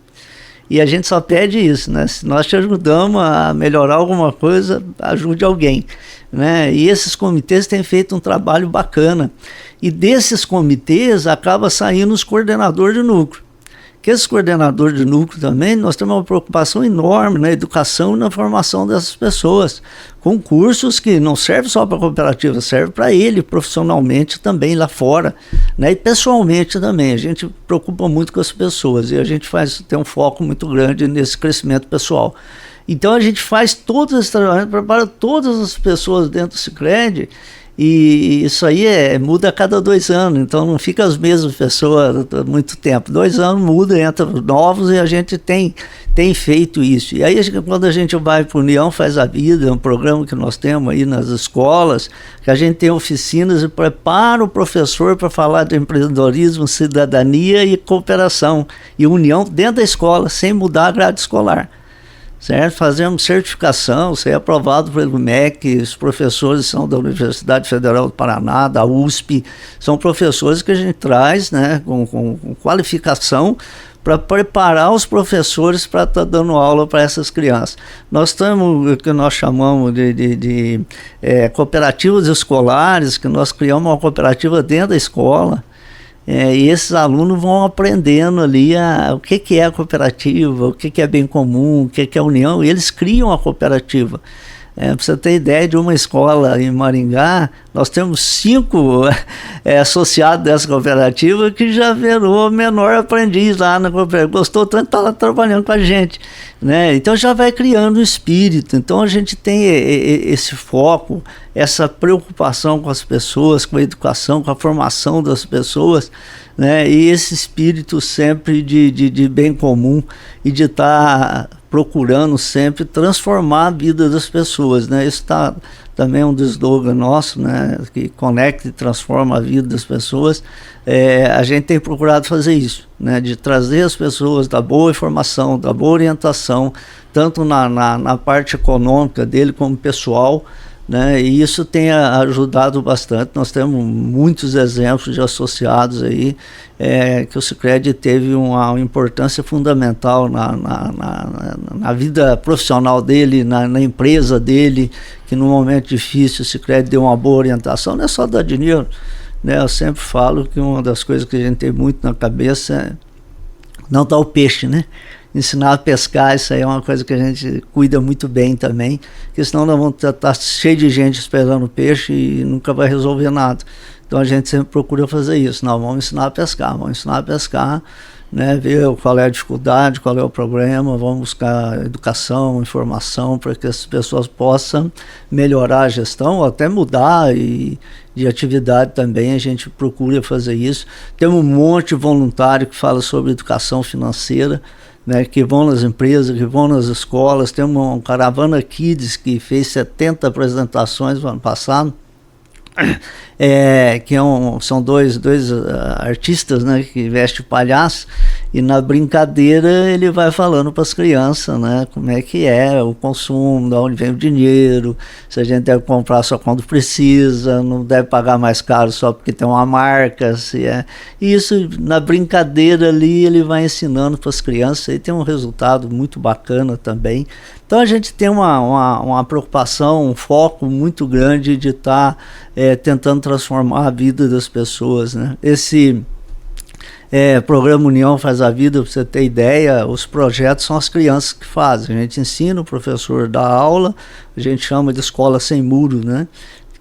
E a gente só pede isso, né? Se nós te ajudamos a melhorar alguma coisa, ajude alguém, né? E esses comitês têm feito um trabalho bacana. E desses comitês acaba saindo os coordenadores de núcleo. Que esses coordenadores de núcleo também, nós temos uma preocupação enorme na educação e na formação dessas pessoas, com cursos que não servem só para a cooperativa, servem para ele profissionalmente também lá fora, né? E pessoalmente também. A gente preocupa muito com as pessoas e a gente tem um foco muito grande nesse crescimento pessoal. Então a gente faz todas as trabalhos, prepara todas as pessoas dentro do Sicredi E isso aí muda a cada 2 anos, então não fica as mesmas pessoas muito tempo. 2 anos muda, entra novos, e a gente tem feito isso. E aí quando a gente vai para o União Faz a Vida, é um programa que nós temos aí nas escolas, que a gente tem oficinas e prepara o professor para falar de empreendedorismo, cidadania e cooperação e união dentro da escola, sem mudar a grade escolar. Certo? Fazemos certificação, isso é aprovado pelo MEC, os professores são da Universidade Federal do Paraná, da USP, são professores que a gente traz, né, com qualificação para preparar os professores para estar dando aula para essas crianças. Nós temos o que nós chamamos de cooperativas escolares, que nós criamos uma cooperativa dentro da escola. E esses alunos vão aprendendo ali o que é a cooperativa, o que é bem comum, o que é a união, e eles criam a cooperativa. Para você ter ideia de uma escola em Maringá, nós temos 5 associados dessa cooperativa que já virou menor aprendiz lá na cooperativa. Gostou tanto, está lá trabalhando com a gente. Né? Então já vai criando o espírito. Então a gente tem esse foco, essa preocupação com as pessoas, com a educação, com a formação das pessoas, né? E esse espírito sempre de bem comum e de estar procurando sempre transformar a vida das pessoas, né? Isso está também um dos slogans nosso, né? Que conecta e transforma a vida das pessoas. A gente tem procurado fazer isso, né? De trazer as pessoas da boa informação, da boa orientação, tanto na parte econômica dele como pessoal, né? E isso tem ajudado bastante. Nós temos muitos exemplos de associados aí que o Sicredi teve uma importância fundamental na vida profissional dele, na empresa dele, que no momento difícil o Sicredi deu uma boa orientação. Não é só dar dinheiro, né? Eu sempre falo que uma das coisas que a gente tem muito na cabeça é não dar o peixe, né? Ensinar a pescar, isso aí é uma coisa que a gente cuida muito bem também, porque senão nós vamos estar cheio de gente esperando peixe e nunca vai resolver nada. Então a gente sempre procura fazer isso. Não, vamos ensinar a pescar, né, ver qual é a dificuldade, qual é o problema, vamos buscar educação, informação para que as pessoas possam melhorar a gestão ou até mudar de atividade também. A gente procura fazer isso. Temos um monte de voluntário que fala sobre educação financeira, né, que vão nas empresas, que vão nas escolas. Tem uma Caravana Kids que fez 70 apresentações no ano passado, que são dois artistas, né, que vestem palhaço, e na brincadeira ele vai falando para as crianças, né, como é que é o consumo, de onde vem o dinheiro, se a gente deve comprar só quando precisa, não deve pagar mais caro só porque tem uma marca, e isso na brincadeira ali ele vai ensinando para as crianças, e tem um resultado muito bacana também. Então a gente tem uma preocupação, um foco muito grande de estar tentando transformar a vida das pessoas, né? Esse programa União Faz a Vida, para você ter ideia, os projetos são as crianças que fazem. A gente ensina o professor da aula, a gente chama de escola sem muro, né?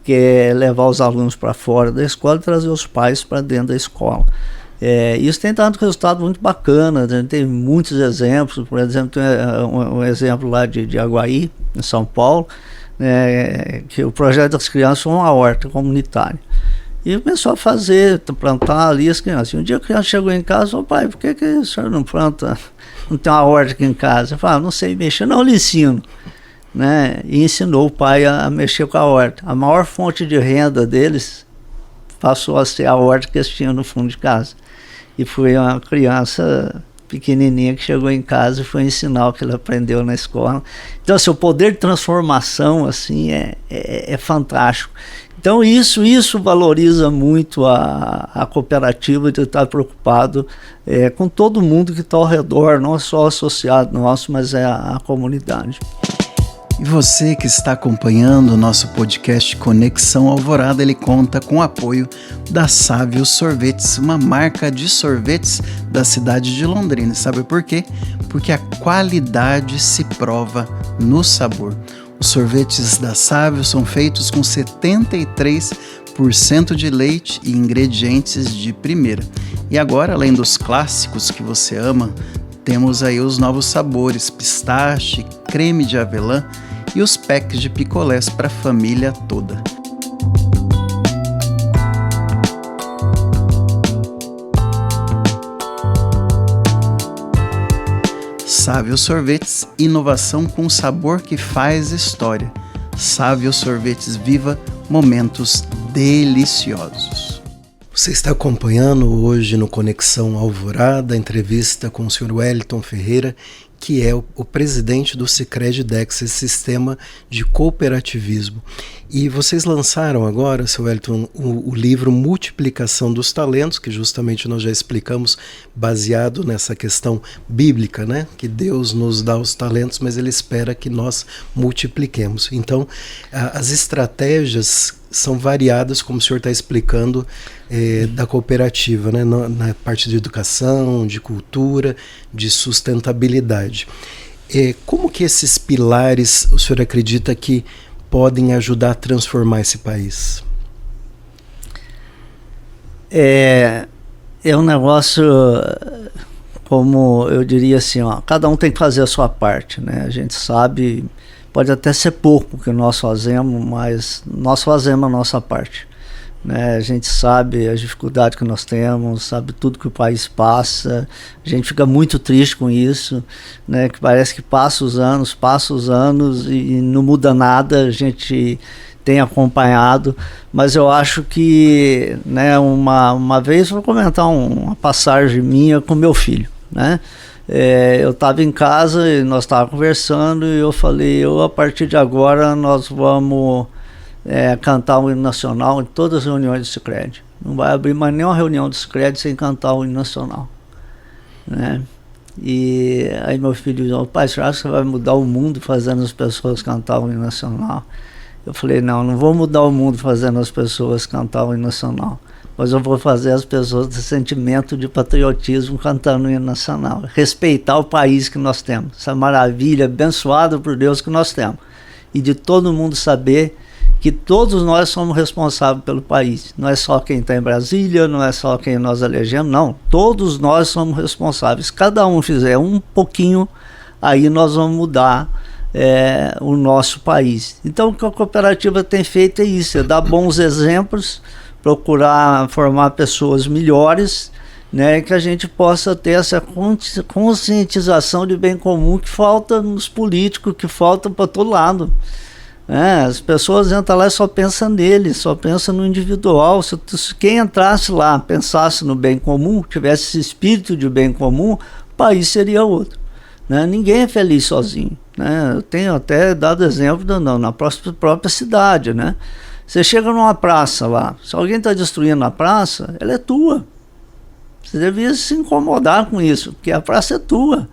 Que é levar os alunos para fora da escola e trazer os pais para dentro da escola. Isso tem dado um resultado muito bacana. A gente tem muitos exemplos. Por exemplo, tem um exemplo lá de Aguaí, em São Paulo, que o projeto das crianças foi uma horta comunitária. E começou a plantar ali as crianças. E um dia a criança chegou em casa e falou: pai, por que o senhor não planta, não tem uma horta aqui em casa? Eu falei: não sei mexer. Não, eu lhe ensino. Né? E ensinou o pai a mexer com a horta. A maior fonte de renda deles passou a ser a horta que eles tinham no fundo de casa. E foi uma criança pequenininha que chegou em casa e foi ensinar o que ele aprendeu na escola. Então, assim, o poder de transformação assim, é fantástico. Então, isso valoriza muito a cooperativa, de estar preocupado com todo mundo que está ao redor, não só o associado nosso, mas a comunidade. E você que está acompanhando o nosso podcast Conexão Alvorada, ele conta com o apoio da Sávio Sorvetes, uma marca de sorvetes da cidade de Londrina. Sabe por quê? Porque a qualidade se prova no sabor. Os sorvetes da Sávio são feitos com 73% de leite e ingredientes de primeira. E agora, além dos clássicos que você ama, temos aí os novos sabores, pistache, creme de avelã e os packs de picolés para a família toda. Sávio Sorvetes, inovação com sabor que faz história. Sávio Sorvetes, viva momentos deliciosos. Você está acompanhando hoje no Conexão Alvorada a entrevista com o Sr. Wellington Ferreira, que é o presidente do Sicredi-Dex, esse sistema de cooperativismo. E vocês lançaram agora, Sr. Wellington, o livro Multiplicação dos Talentos, que justamente nós já explicamos, baseado nessa questão bíblica, né? Que Deus nos dá os talentos, mas Ele espera que nós multipliquemos. Então, as estratégias são variadas, como o senhor está explicando, da cooperativa, né? Na parte de educação, de cultura, de sustentabilidade. Como que esses pilares o senhor acredita que podem ajudar a transformar esse país? É um negócio, como eu diria assim, ó, cada um tem que fazer a sua parte, né? A gente sabe, pode até ser pouco que nós fazemos, mas nós fazemos a nossa parte, né? A gente sabe as dificuldades que nós temos, sabe tudo que o país passa, a gente fica muito triste com isso, né? Que parece que passa os anos e não muda nada. A gente tem acompanhado, mas eu acho que, né, uma vez vou comentar uma passagem minha com meu filho, né? Eu estava em casa e nós estávamos conversando e eu falei, a partir de agora nós vamos cantar o hino nacional em todas as reuniões do Sicredi. Não vai abrir mais nenhuma reunião do Sicredi sem cantar o hino nacional, né? E aí meu filho disse, pai, você acha que você vai mudar o mundo fazendo as pessoas cantar o hino nacional? Eu falei, não vou mudar o mundo fazendo as pessoas cantar o hino nacional, mas eu vou fazer as pessoas ter sentimento de patriotismo cantando o hino nacional, respeitar o país que nós temos, essa maravilha abençoada por Deus que nós temos, e de todo mundo saber que todos nós somos responsáveis pelo país. Não é só quem está em Brasília, não é só quem nós elegemos, não. Todos nós somos responsáveis. Cada um fizer um pouquinho, aí nós vamos mudar o nosso país. Então o que a cooperativa tem feito é isso, é dar bons exemplos, procurar formar pessoas melhores, né, que a gente possa ter essa conscientização de bem comum que falta nos políticos, que falta para todo lado. As pessoas entram lá e só pensam nele, só pensam no individual. Se quem entrasse lá, pensasse no bem comum, tivesse esse espírito de bem comum, o país seria outro, né? Ninguém é feliz sozinho, né? Eu tenho até dado exemplo na própria cidade, né? Você chega numa praça lá, se alguém está destruindo a praça, ela é tua. Você devia se incomodar com isso, porque a praça é tua.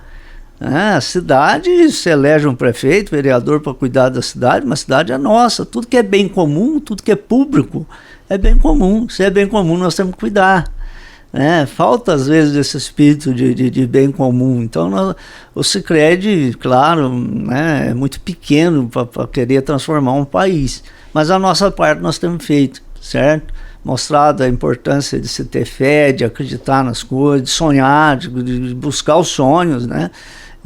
A cidade, se elege um prefeito, vereador para cuidar da cidade, mas a cidade é nossa. Tudo que é bem comum, tudo que é público, é bem comum. Se é bem comum, nós temos que cuidar. Falta às vezes esse espírito de bem comum. Então o Sicredi, claro, né, é muito pequeno para querer transformar um país, mas a nossa parte nós temos feito, certo? Mostrado a importância de se ter fé, de acreditar nas coisas, de sonhar, de buscar os sonhos, né?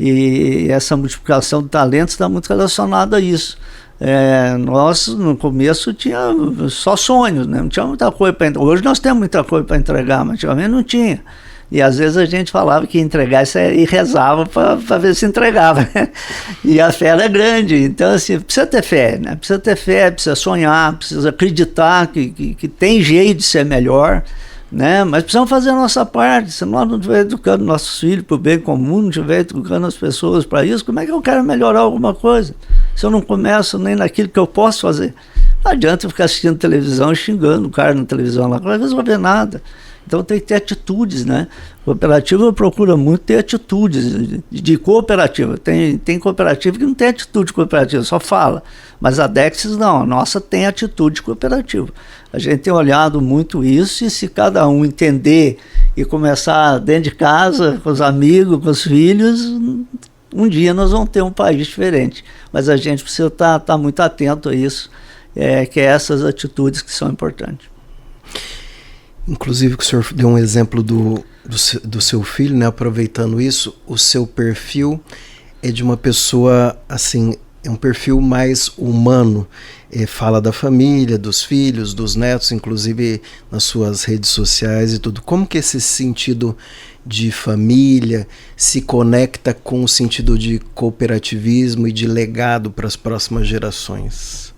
E essa multiplicação de talentos está muito relacionada a isso. Nós, no começo, tinha só sonhos, né? Não tinha muita coisa para entregar. Hoje nós temos muita coisa para entregar, mas antigamente não tinha. E às vezes a gente falava que ia entregar isso e rezava para ver se entregava. E a fé era grande. Então, assim, precisa ter fé, né? Precisa ter fé, precisa sonhar, precisa acreditar que tem jeito de ser melhor, né? Mas precisamos fazer a nossa parte. Se nós não estivermos educando nossos filhos para o bem comum, não estivermos educando as pessoas para isso, como é que eu quero melhorar alguma coisa? Se eu não começo nem naquilo que eu posso fazer. Não adianta eu ficar assistindo televisão e xingando o cara na televisão lá, não vai resolver nada. Então tem que ter atitudes, né? Cooperativa procura muito ter atitudes de cooperativa. Tem cooperativa que não tem atitude cooperativa, só fala. Mas a Dexis não, a nossa tem atitude cooperativa. A gente tem olhado muito isso, e se cada um entender e começar dentro de casa, com os amigos, com os filhos, um dia nós vamos ter um país diferente. Mas a gente precisa estar muito atento a isso, que é essas atitudes que são importantes. Inclusive, que o senhor deu um exemplo do seu filho, né? Aproveitando isso, o seu perfil é de uma pessoa, assim, é um perfil mais humano, fala da família, dos filhos, dos netos, inclusive nas suas redes sociais e tudo. Como que esse sentido de família se conecta com o sentido de cooperativismo e de legado para as próximas gerações?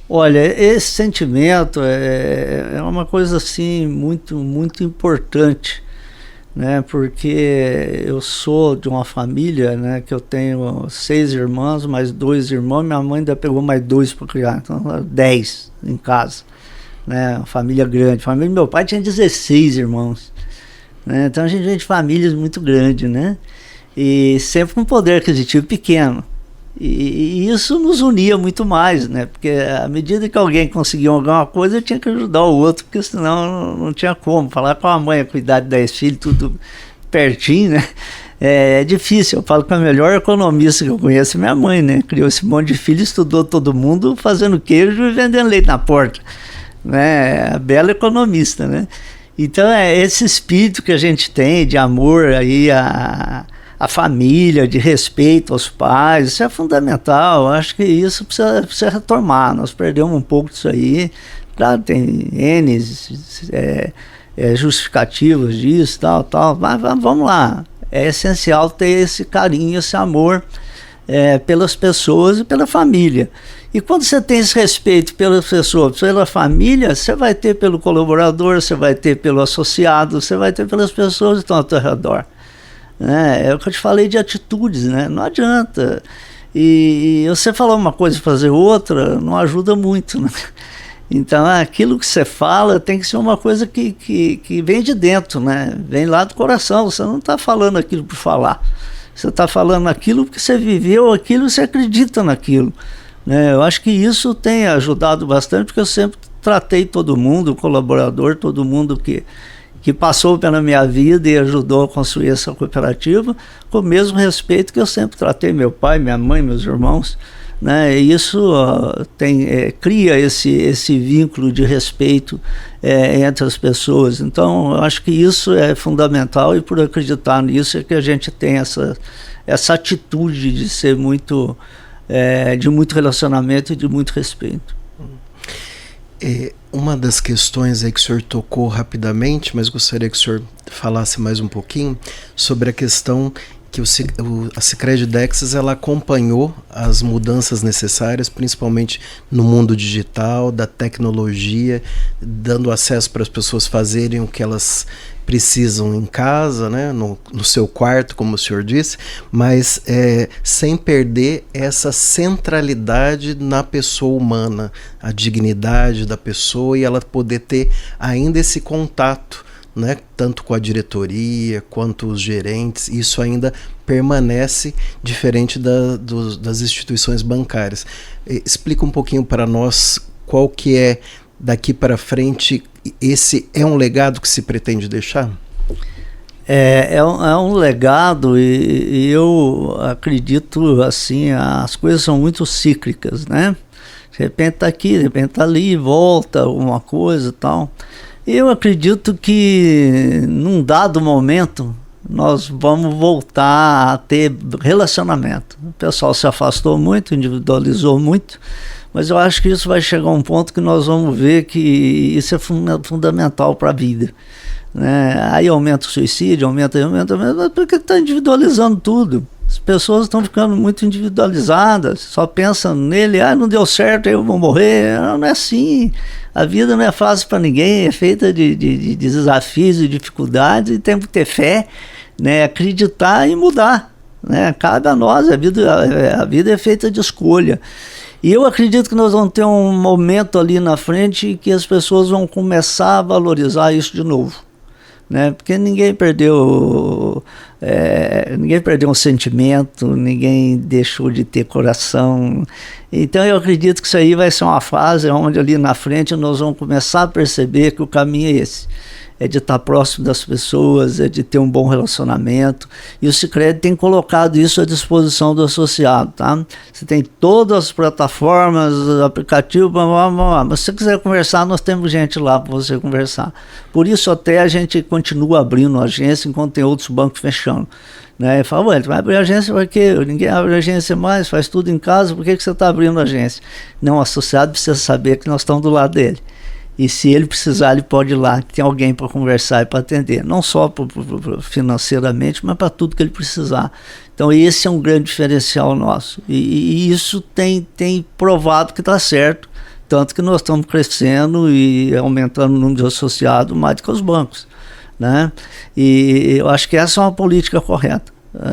Olha, esse sentimento é uma coisa assim muito, muito importante, né? Porque eu sou de uma família, né, que eu tenho 6 irmãos, mais 2 irmãos, minha mãe ainda pegou mais 2 para criar, então 10 em casa, né? Uma família grande. A família do meu pai tinha 16 irmãos, né? Então a gente vem de famílias muito grandes, né? E sempre com poder aquisitivo pequeno. E isso nos unia muito mais, né? Porque à medida que alguém conseguia alguma coisa, eu tinha que ajudar o outro, porque senão não tinha como. Falar com a mãe, cuidar de 10 filhos, tudo pertinho, né? É difícil. Eu falo que a melhor economista que eu conheço é minha mãe, né? Criou esse monte de filhos, estudou todo mundo fazendo queijo e vendendo leite na porta, né? A bela economista, né? Então é esse espírito que a gente tem de amor aí a família, de respeito aos pais, isso é fundamental. Eu acho que isso precisa retomar. Nós perdemos um pouco disso aí. Claro, tem N justificativas disso, tal, mas vamos lá. É essencial ter esse carinho, esse amor pelas pessoas e pela família. E quando você tem esse respeito pelas pessoas, pela família, você vai ter pelo colaborador, você vai ter pelo associado, você vai ter pelas pessoas que estão ao teu redor. É o que eu te falei de atitudes, né? Não adianta. E você falar uma coisa e fazer outra não ajuda muito, né? Então aquilo que você fala tem que ser uma coisa que vem de dentro, né? Vem lá do coração. Você não está falando aquilo por falar. Você está falando aquilo porque você viveu aquilo e você acredita naquilo, né? Eu acho que isso tem ajudado bastante, porque eu sempre tratei todo mundo, o colaborador, todo mundo que passou pela minha vida e ajudou a construir essa cooperativa, com o mesmo respeito que eu sempre tratei meu pai, minha mãe, meus irmãos, né? E isso cria esse vínculo de respeito entre as pessoas. Então, eu acho que isso é fundamental, e por acreditar nisso é que a gente tem essa atitude de ser de muito relacionamento e de muito respeito. Uma das questões aí que o senhor tocou rapidamente, mas gostaria que o senhor falasse mais um pouquinho, sobre a questão que a Sicredi-Dexis, ela acompanhou as mudanças necessárias, principalmente no mundo digital, da tecnologia, dando acesso para as pessoas fazerem o que elas precisam em casa, né, no seu quarto, como o senhor disse, mas sem perder essa centralidade na pessoa humana, a dignidade da pessoa, e ela poder ter ainda esse contato, né, tanto com a diretoria quanto os gerentes. Isso ainda permanece diferente das instituições bancárias. Explica um pouquinho para nós qual que é, daqui para frente, esse é um legado que se pretende deixar? É um legado, e eu acredito assim, as coisas são muito cíclicas, né? De repente está aqui, de repente está ali, volta alguma coisa e tal. Eu acredito que num dado momento nós vamos voltar a ter relacionamento. O pessoal se afastou muito, individualizou muito, mas eu acho que isso vai chegar a um ponto que nós vamos ver que isso é fundamental para a vida, né? Aí aumenta o suicídio, aumenta, porque está individualizando tudo. As pessoas estão ficando muito individualizadas, só pensam nele, não deu certo, eu vou morrer. Não é assim. A vida não é fácil para ninguém, é feita de desafios e dificuldades, e temos que ter fé, né? Acreditar e mudar, né? Cabe a nós, a vida é feita de escolha. E eu acredito que nós vamos ter um momento ali na frente que as pessoas vão começar a valorizar isso de novo, né? Porque ninguém perdeu um sentimento, ninguém deixou de ter coração. Então eu acredito que isso aí vai ser uma fase onde ali na frente nós vamos começar a perceber que o caminho é esse. é de estar próximo das pessoas, é de ter um bom relacionamento, e o Sicredi tem colocado isso à disposição do associado, tá? Você tem todas as plataformas, aplicativos, mas se você quiser conversar, nós temos gente lá para você conversar. Por isso até a gente continua abrindo agência enquanto tem outros bancos fechando. Né? E fala, ué, vai abrir agência para quê? Ninguém abre agência mais, faz tudo em casa, por que você está abrindo agência? Não, o associado precisa saber que nós estamos do lado dele. E se ele precisar, ele pode ir lá, tem alguém para conversar e para atender. Não só financeiramente, mas para tudo que ele precisar. Então esse é um grande diferencial nosso. E isso tem provado que está certo. Tanto que nós estamos crescendo e aumentando o número de associados mais do que os bancos. Né? E eu acho que essa é uma política correta.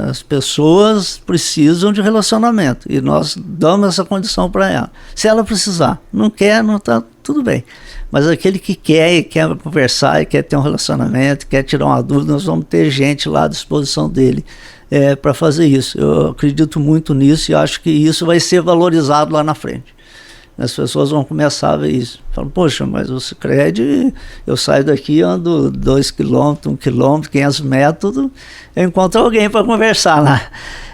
As pessoas precisam de relacionamento e nós damos essa condição para ela. Se ela precisar, não quer, não está, tudo bem. Mas aquele que quer e quer conversar e quer ter um relacionamento, quer tirar uma dúvida, nós vamos ter gente lá à disposição dele para fazer isso. Eu acredito muito nisso e acho que isso vai ser valorizado lá na frente. As pessoas vão começar a ver isso. Falam, poxa, mas o Sicredi, eu saio daqui, ando 2 quilômetros, 1 quilômetro, 500 metros, eu encontro alguém para conversar lá.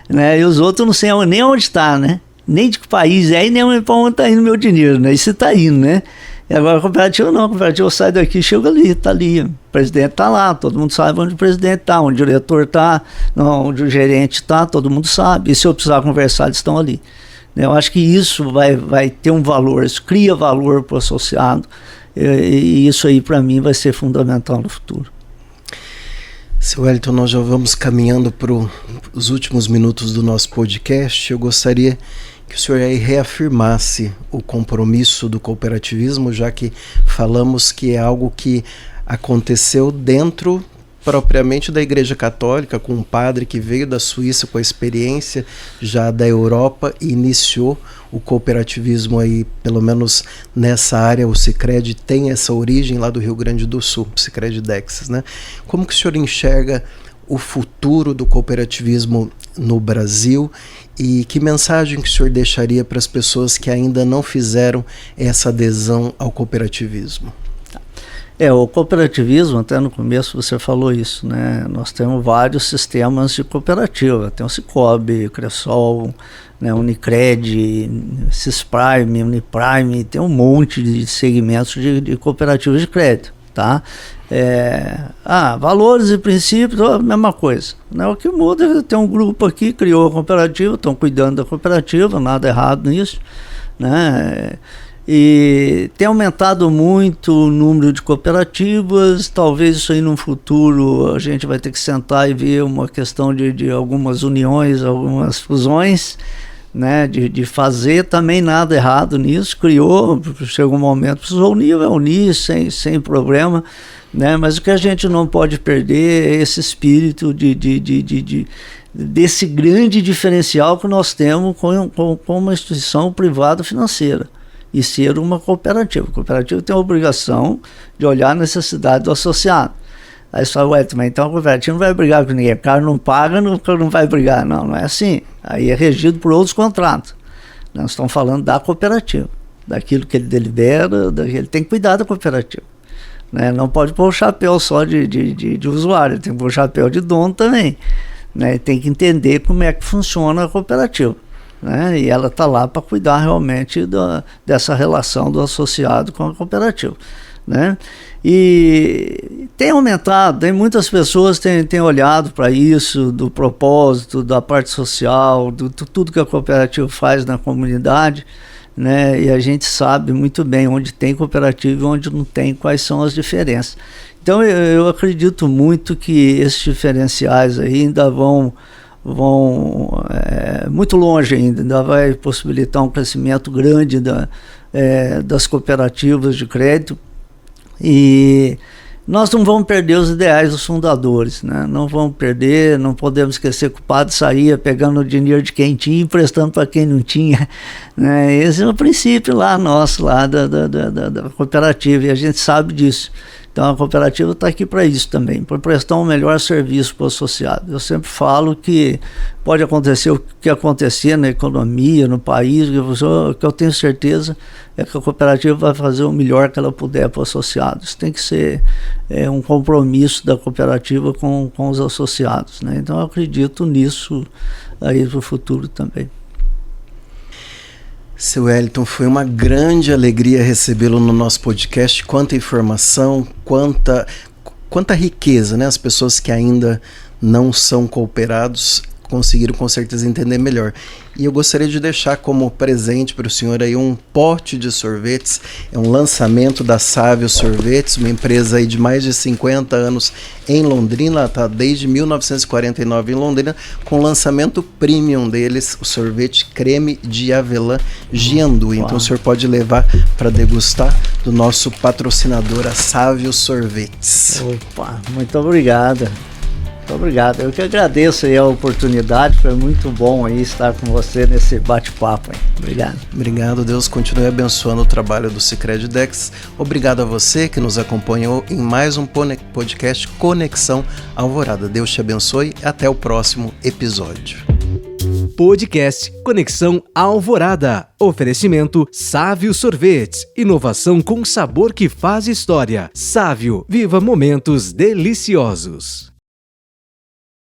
Né? E os outros não sei nem onde está, né? Nem de que país é e nem para onde está indo meu dinheiro, né? E se está indo, né? E agora a cooperativa não, a cooperativa eu saio daqui, chego ali, está ali. O presidente está lá, todo mundo sabe onde o presidente está, onde o diretor está, onde o gerente está, todo mundo sabe. E se eu precisar conversar, eles estão ali. Eu acho que isso vai ter um valor, isso cria valor para o associado, e isso aí para mim vai ser fundamental no futuro. Seu Wellington, nós já vamos caminhando para os últimos minutos do nosso podcast. Eu gostaria que o senhor aí reafirmasse o compromisso do cooperativismo, já que falamos que é algo que aconteceu dentro propriamente da Igreja Católica, com um padre que veio da Suíça com a experiência já da Europa e iniciou o cooperativismo aí, pelo menos nessa área. O Sicredi tem essa origem lá do Rio Grande do Sul, o Sicredi Dexis, né? Como que o senhor enxerga o futuro do cooperativismo no Brasil e que mensagem que o senhor deixaria para as pessoas que ainda não fizeram essa adesão ao cooperativismo? O cooperativismo, até no começo você falou isso, né? Nós temos vários sistemas de cooperativa, tem o Cicobi, Cressol, né? Unicred, Cisprime, Uniprime, tem um monte de segmentos de cooperativas de crédito, tá? Valores e princípios, a mesma coisa, né? O que muda é que tem um grupo aqui, criou a cooperativa, estão cuidando da cooperativa, nada errado nisso, né? E tem aumentado muito o número de cooperativas. Talvez isso aí no futuro a gente vai ter que sentar e ver uma questão de algumas uniões, algumas fusões, né, de fazer também nada errado nisso. Chegou um momento, precisou unir sem problema, né? Mas o que a gente não pode perder é esse espírito desse grande diferencial que nós temos com uma instituição privada financeira e ser uma cooperativa. A cooperativa tem a obrigação de olhar a necessidade do associado. Aí você fala, mas então a cooperativa não vai brigar com ninguém, o cara não paga, não vai brigar. Não é assim. Aí é regido por outros contratos. Nós estamos falando da cooperativa, daquilo que ele delibera, ele tem que cuidar da cooperativa. Né? Não pode pôr o chapéu só de usuário, tem que pôr o chapéu de dono também. Né? Tem que entender como é que funciona a cooperativa. Né? E ela está lá para cuidar realmente dessa relação do associado com a cooperativa. Né? E tem aumentado, muitas pessoas têm olhado para isso, do propósito, da parte social, tudo que a cooperativa faz na comunidade, né? E a gente sabe muito bem onde tem cooperativa e onde não tem, quais são as diferenças. Então eu acredito muito que esses diferenciais aí ainda vão muito longe ainda vai possibilitar um crescimento grande das cooperativas de crédito, e nós não vamos perder os ideais dos fundadores, né? Não vamos perder, não podemos esquecer que o padre saía pegando o dinheiro de quem tinha e emprestando para quem não tinha, né? Esse é o princípio lá nosso, lá da cooperativa, e a gente sabe disso. Então a cooperativa está aqui para isso também, para prestar um melhor serviço para o associado. Eu sempre falo que pode acontecer o que acontecer na economia, no país, o que eu tenho certeza é que a cooperativa vai fazer o melhor que ela puder para o associado. Isso tem que ser um compromisso da cooperativa com os associados, né? Então eu acredito nisso aí para o futuro também. Seu Wellington, foi uma grande alegria recebê-lo no nosso podcast. Quanta informação, quanta riqueza, né? As pessoas que ainda não são cooperados conseguiram com certeza entender melhor. E eu gostaria de deixar como presente para o senhor aí um pote de sorvetes. É um lançamento da Sávio Sorvetes, uma empresa aí de mais de 50 anos em Londrina, está desde 1949 em Londrina, com o lançamento premium deles, o sorvete creme de avelã Giandu. Então o senhor pode levar para degustar do nosso patrocinador, a Sávio Sorvetes. Opa, muito obrigado. Muito obrigado. Eu que agradeço aí a oportunidade, foi muito bom aí estar com você nesse bate-papo aí. Obrigado. Obrigado, Deus continue abençoando o trabalho do Sicredi-Dex. Obrigado a você que nos acompanhou em mais um podcast Conexão Alvorada. Deus te abençoe e até o próximo episódio. Podcast Conexão Alvorada. Oferecimento Sávio Sorvetes. Inovação com sabor que faz história. Sávio, viva momentos deliciosos.